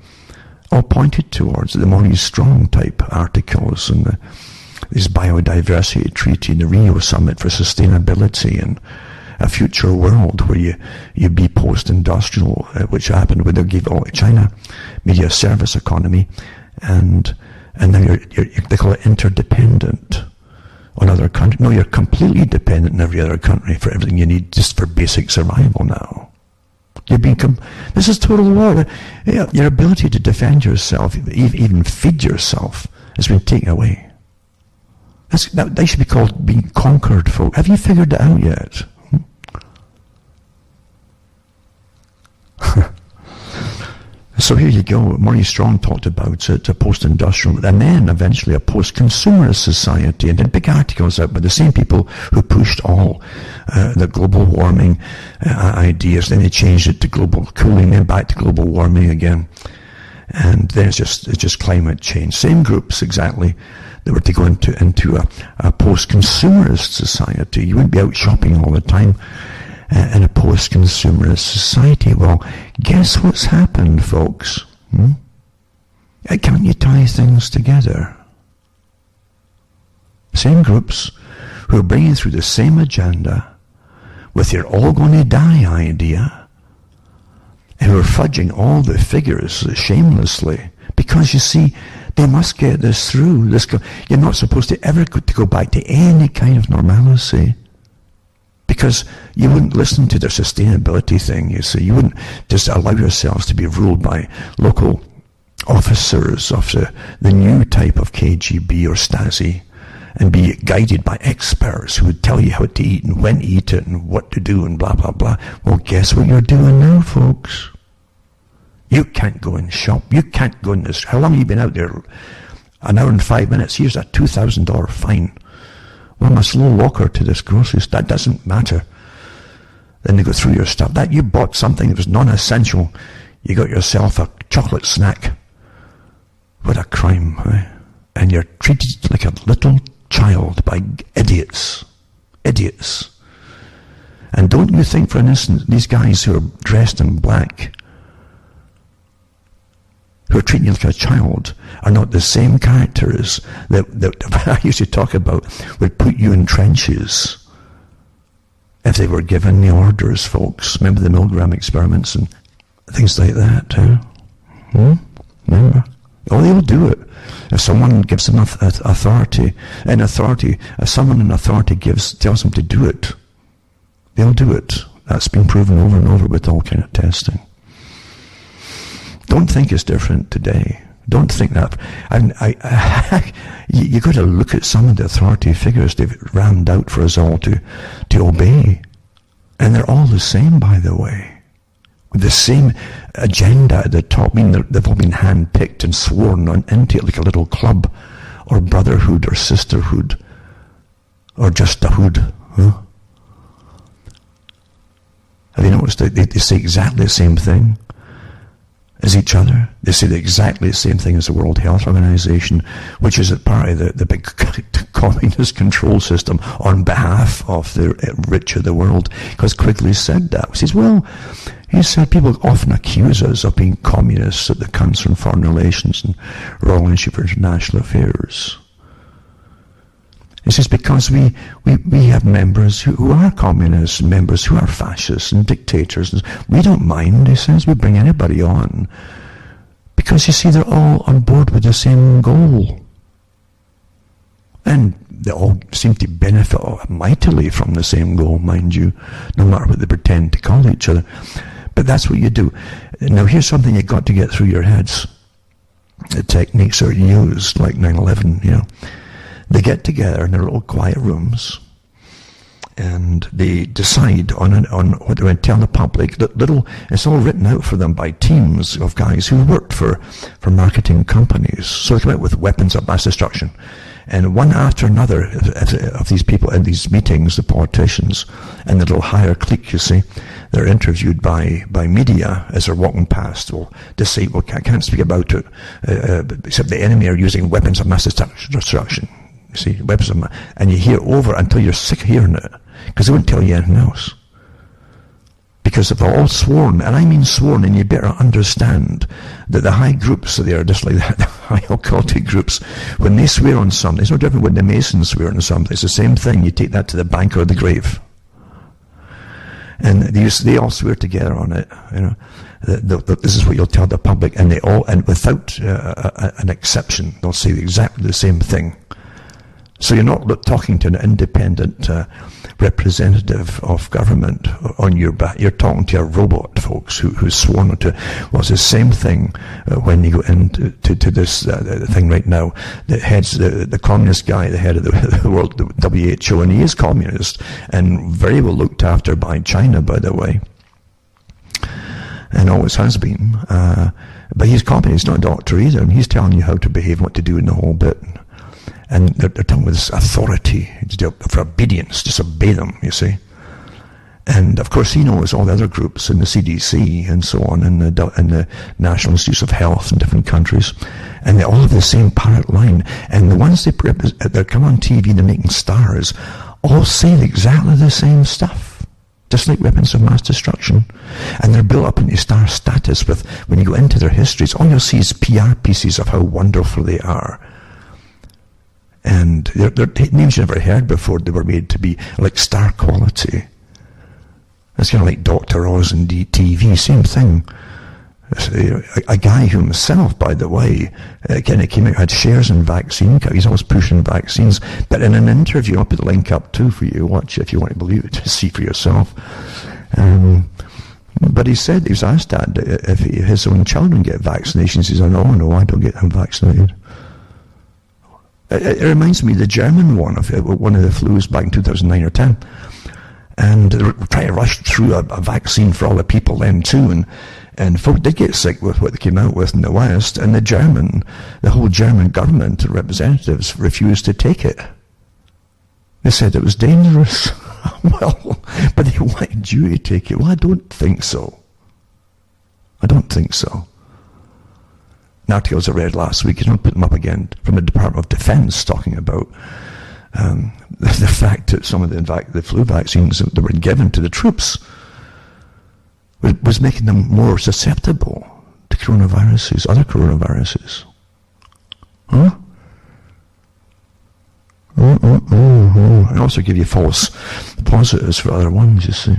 all pointed towards the Maurice Strong type articles and this biodiversity treaty and the Rio Summit for Sustainability and a future world where you be post-industrial, which happened when they gave all China, made you a service economy, and now they call it interdependent on other countries. No, you're completely dependent on every other country for everything you need just for basic survival now. This is total war. Your ability to defend yourself, even feed yourself, has been taken away. That should be called being conquered, folk. Have you figured it out yet? So here you go. Maurice Strong talked about it, a post-industrial, and then eventually a post-consumerist society, and then big articles out by the same people who pushed all the global warming ideas. Then they changed it to global cooling, then back to global warming again, and then it's just climate change. Same groups exactly that were to go into a post-consumerist society. You wouldn't be out shopping all the time. In a post-consumerist society. Well, guess what's happened, folks? Can't you tie things together? Same groups who are bringing through the same agenda with your all going to die idea, and who are fudging all the figures shamelessly, because you see, they must get this through. You're not supposed to ever go back to any kind of normalcy. Because you wouldn't listen to their sustainability thing, you see. You wouldn't just allow yourselves to be ruled by local officers of the new type of KGB or Stasi and be guided by experts who would tell you how to eat and when to eat it and what to do and blah, blah, blah. Well, guess what you're doing now, folks? You can't go and shop. You can't go in this. How long have you been out there? An hour and 5 minutes. Here's a $2,000 fine. Well, I'm a slow walker to this grocery store. That doesn't matter. Then they go through your stuff. That you bought something that was non-essential. You got yourself a chocolate snack. What a crime, eh? And you're treated like a little child by idiots. Idiots. And don't you think, for instance, these guys who are dressed in black, who are treating you like a child, are not the same characters that I used to talk about would put you in trenches if they were given the orders, folks. Remember the Milgram experiments and things like that, Remember? Oh, they'll do it. If someone gives them authority, if someone in authority tells them to do it, they'll do it. That's been proven over and over with all kind of testing. Don't think it's different today. Don't think that. You got to look at some of the authority figures they've rammed out for us all to obey. And they're all the same, by the way. With the same agenda at the top. I mean, they've all been hand-picked and sworn into it like a little club, or brotherhood, or sisterhood, or just a hood. Huh? Have you noticed that they say exactly the same thing as each other? They say exactly the same thing as the World Health Organization, which is part of the big communist control system on behalf of the rich of the world. Because Quigley said that. He said people often accuse us of being communists at the Council on Foreign Relations and Royal Institute for International Affairs. He says because we have members who are communists, members who are fascists and dictators. We don't mind, he says, we bring anybody on. Because you see, they're all on board with the same goal. And they all seem to benefit mightily from the same goal, mind you, no matter what they pretend to call each other. But that's what you do. Now here's something you've got to get through your heads. The techniques are used, like 9/11, They get together in their little quiet rooms and they decide on what they're going to tell the public. It's all written out for them by teams of guys who worked for marketing companies. So they come out with weapons of mass destruction. And one after another of these people in these meetings, the politicians and the little higher clique, you see, they're interviewed by media as they're walking past. Well, they say, well, I can't speak about it, except the enemy are using weapons of mass destruction. You see, weapons of mass, and you hear over until you're sick of hearing it, because they won't tell you anything else. Because they've all sworn, and I mean sworn, and you better understand that the high groups, so they are just like the high occultic groups, when they swear on something, it's no different when the Masons swear on something. It's the same thing. You take that to the bank or the grave. And they all swear together on it, this is what you'll tell the public, and without an exception, they'll say exactly the same thing. So you're not talking to an independent representative of government on your back. You're talking to a robot, folks, who's sworn to. Well, it's the same thing when you go into this thing right now that heads the communist guy, the head of the World WHO, and he is communist and very well looked after by China, by the way, and always has been. But he's communist, he's not a doctor either, and he's telling you how to behave, what to do in the whole bit. And they're talking with this authority for obedience, just obey them, you see. And of course he knows all the other groups in the CDC and so on, and the National Institutes of Health in different countries, and they all have the same parrot line. And the ones they come on TV, they're making stars, all say exactly the same stuff, just like weapons of mass destruction. And they're built up into star status with, when you go into their histories, all you'll see is PR pieces of how wonderful they are. And they're names you never heard before. They were made to be like star quality. It's kind of like Dr. Oz and DTV, same thing. A guy who himself, by the way, kind of came out, had shares in vaccine. He's always pushing vaccines. But in an interview, I'll put the link up too for you. Watch if you want to believe it, to see for yourself. But he said, he was asked that if his own children get vaccinations. He said, no, I don't get them vaccinated. It reminds me of the German one of the flus back in 2009 or 10. And they were trying to rush through a vaccine for all the people then too, and folk did get sick with what they came out with in the West, and the whole German government representatives refused to take it. They said it was dangerous. Well, but they wanted you to take it. Well, I don't think so. Articles I read last week, I'll put them up again, from the Department of Defense, talking about the fact that some of the flu vaccines that were given to the troops was making them more susceptible to other coronaviruses. Huh? And also give you false positives for other ones, you see.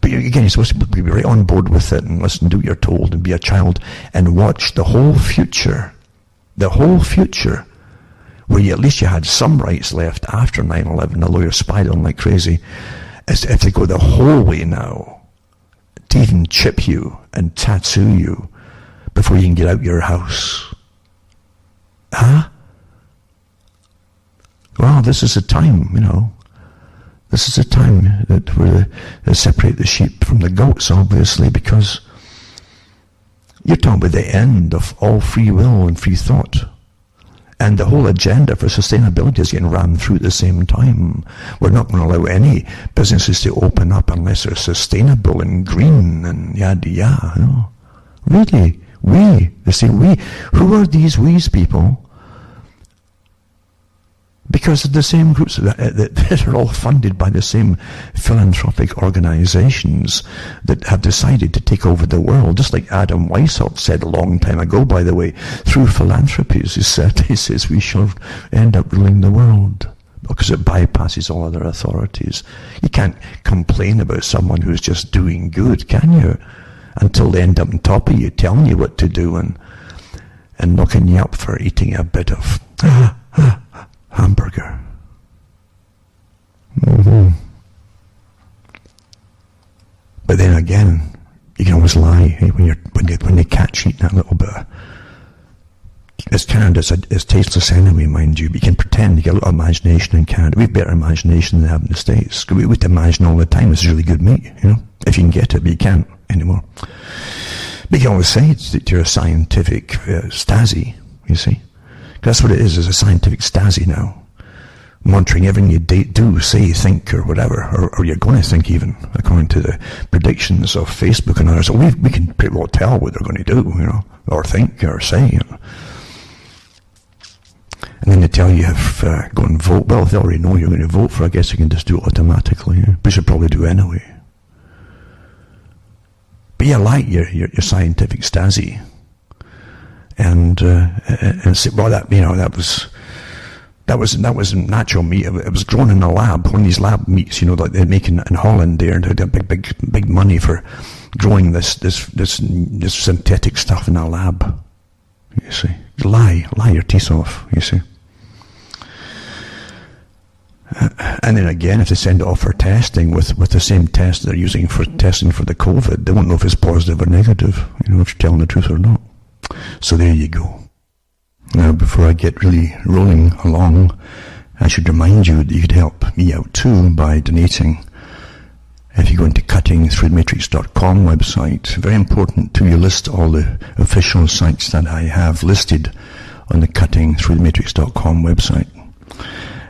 But again, you're supposed to be right on board with it and listen to what you're told and be a child and watch the whole future, where at least you had some rights left after 9/11. The lawyers spied on like crazy. As if they go the whole way now to even chip you and tattoo you before you can get out your house. Huh? Well, this is a time, This is a time that they separate the sheep from the goats, obviously, because you're talking about the end of all free will and free thought. And the whole agenda for sustainability is getting rammed through at the same time. We're not going to allow any businesses to open up unless they're sustainable and green and yada yada. Really? They say we. Who are these we's people? Because the same groups that are all funded by the same philanthropic organizations that have decided to take over the world, just like Adam Weishaupt said a long time ago, by the way, through philanthropies, he says we shall end up ruling the world because it bypasses all other authorities. You can't complain about someone who's just doing good, can you? Until they end up on top of you, telling you what to do and knocking you up for eating a bit of hamburger. But then again, you can always lie when they catch you eating that little bit. It's Canada, it's tasteless anyway, mind you. But you can pretend you get a little imagination in Canada. We have better imagination than they have in the States. We would imagine all the time it's really good meat, if you can get it, but you can't anymore. But you can always say that you're a scientific Stasi, you see. That's what it is a scientific Stasi now. Monitoring everything you do, say, think, or whatever, or you're going to think even, according to the predictions of Facebook and others. So we can pretty well tell what they're going to do, or think, or say, And then they tell you go and vote. Well, if they already know you're going to vote for, I guess you can just do it automatically. We should probably do it anyway. But yeah, like your scientific Stasi. And say, well, that was natural meat. It was grown in a lab, one of these lab meats, like they make in Holland there. They had big money for growing this synthetic stuff in a lab. You see, lie your teeth off. You see. And then again, if they send it off for testing with the same test they're using for testing for the COVID, they won't know if it's positive or negative. If you're telling the truth or not. So there you go. Now, before I get really rolling along, I should remind you that you could help me out too by donating. If you go into cuttingthroughthematrix.com website, very important to you list all the official sites that I have listed on the cuttingthroughthematrix.com website.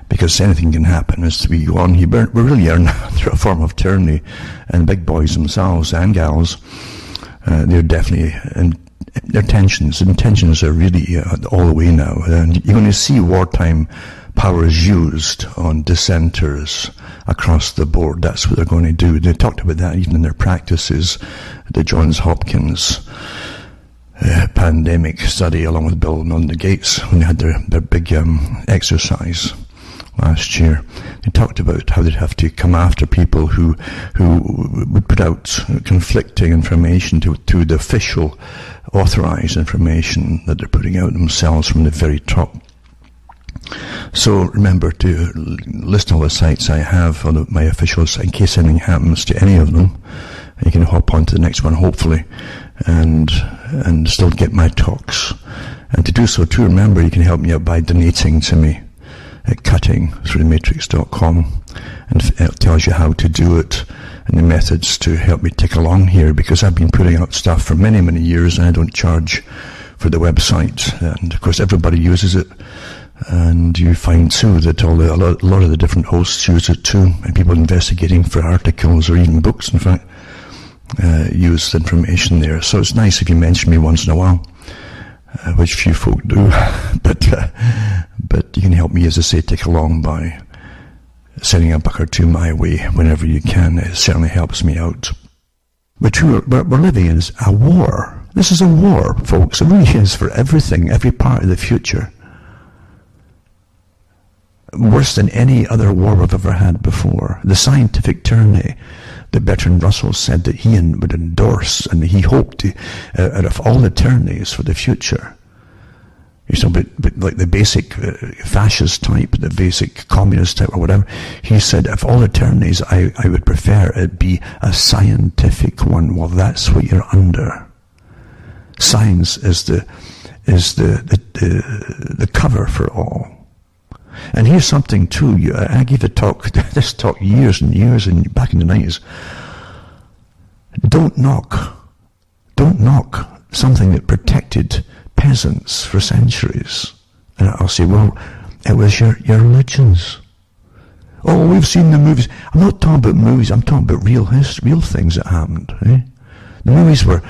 Because anything can happen as we go on here. We really are under a form of tyranny, and big boys themselves and gals, they're definitely their intentions are really all the way now. And you're going to see wartime powers used on dissenters across the board. That's what they're going to do. They talked about that even in their practices, the Johns Hopkins pandemic study, along with Bill and Melinda Gates, when they had their big exercise last year. They talked about how they'd have to come after people who would put out conflicting information to the official authorized information that they're putting out themselves from the very top. So remember to list all the sites I have on my official site in case anything happens to any of them. You can hop on to the next one, hopefully, and still get my talks. And to do so too, remember, you can help me out by donating to me at cuttingthroughthematrix.com, and it tells you how to do it and the methods to help me tick along here, because I've been putting out stuff for many, many years and I don't charge for the website, and of course everybody uses it. And you find too that a lot of the different hosts use it too, and people investigating for articles or even books, in fact, use the information there. So it's nice if you mention me once in a while, which few folk do. but you can help me, as I say, tick along by sending a buck or two my way whenever you can. It certainly helps me out. We're living in a war. This is a war, folks. It really is, for everything, every part of the future. Worse than any other war we've ever had before. The scientific tyranny that Bertrand Russell said that he would endorse, and he hoped to, out of all the tyrannies for the future. But like the basic fascist type, the basic communist type or whatever, he said, of all the tyrannies, I would prefer it be a scientific one. Well, that's what you're under. Science is the cover for all. And here's something too. I gave this talk years and years, and back in the 90s. Don't knock something that protected peasants for centuries. And I'll say, well, it was your religions. Oh, we've seen the movies. I'm not talking about movies. I'm talking about real things that happened. Eh? The movies were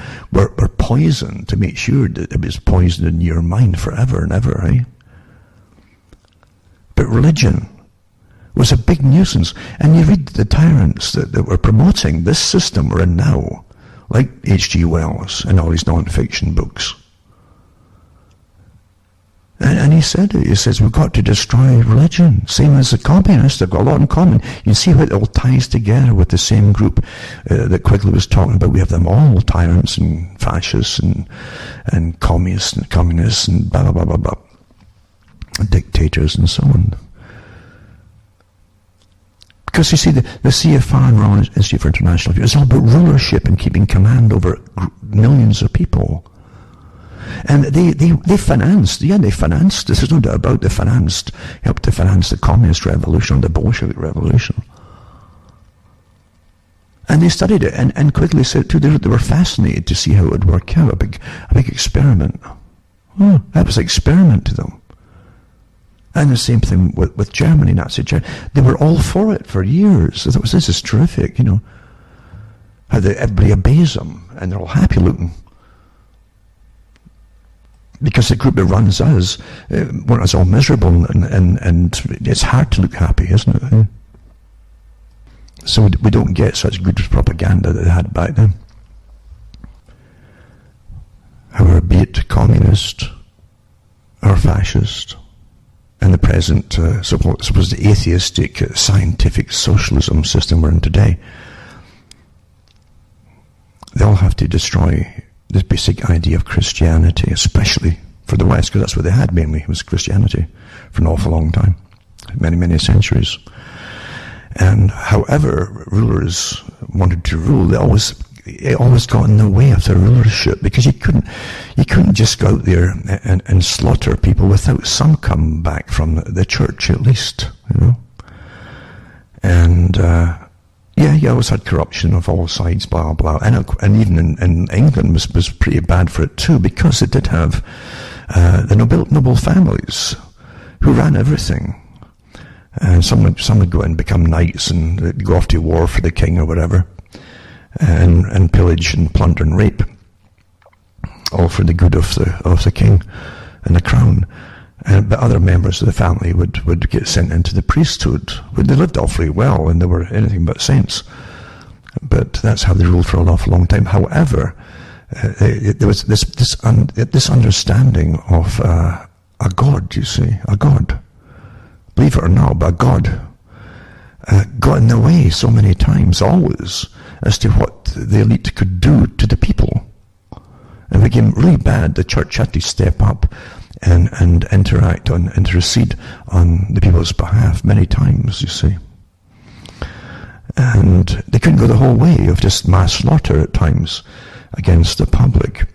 poisoned to make sure that it was poisoned in your mind forever and ever. Eh? But religion was a big nuisance. And you read the tyrants that were promoting this system we're in now, like H.G. Wells and all these non-fiction books. And he said it. He says, we've got to destroy religion. Same as the communists. They've got a lot in common. You see how it all ties together with the same group that Quigley was talking about. We have them all, tyrants and fascists and communists and blah, blah, blah, blah, blah. Dictators and so on. Because you see, the CFR and Royal Institute for International Affairs is all about rulership and keeping command over millions of people. And they financed, this is no doubt about, helped to finance the communist revolution, the Bolshevik revolution. And they studied it, and Quigley said too, they were fascinated to see how it would work out, a big experiment. Oh, that was an experiment to them. And the same thing with Germany, Nazi Germany. They were all for it for years. They thought, this is terrific, how everybody obeys them, and they're all happy looking. Because the group that runs us want us all miserable, and it's hard to look happy, isn't it? So we don't get such good propaganda that they had back then. However, be it communist or fascist, and the present supposed atheistic scientific socialism system we're in today, they all have to destroy this basic idea of Christianity, especially for the West, because that's what they had mainly, was Christianity for an awful long time, many, many centuries. And however rulers wanted to rule, it always got in the way of their rulership, because you couldn't just go out there and slaughter people without some comeback from the church, at least, And you always had corruption of all sides, blah blah, and even in England was pretty bad for it too, because it did have the noble families who ran everything. And some would go and become knights and go off to war for the king or whatever, and pillage and plunder and rape, all for the good of the king and the crown. But other members of the family would get sent into the priesthood. They lived awfully well, and they were anything but saints. But that's how they ruled for an awful long time. However, there was this understanding of a God, you see, a God. Believe it or not, but a God got in the way so many times, always, as to what the elite could do to the people. And it became really bad. The church had to step up and intercede on the people's behalf many times, you see. And they couldn't go the whole way of just mass slaughter at times against the public.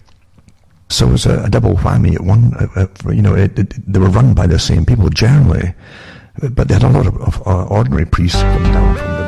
So it was a double whammy at one, they were run by the same people generally, but they had a lot of ordinary priests come down from the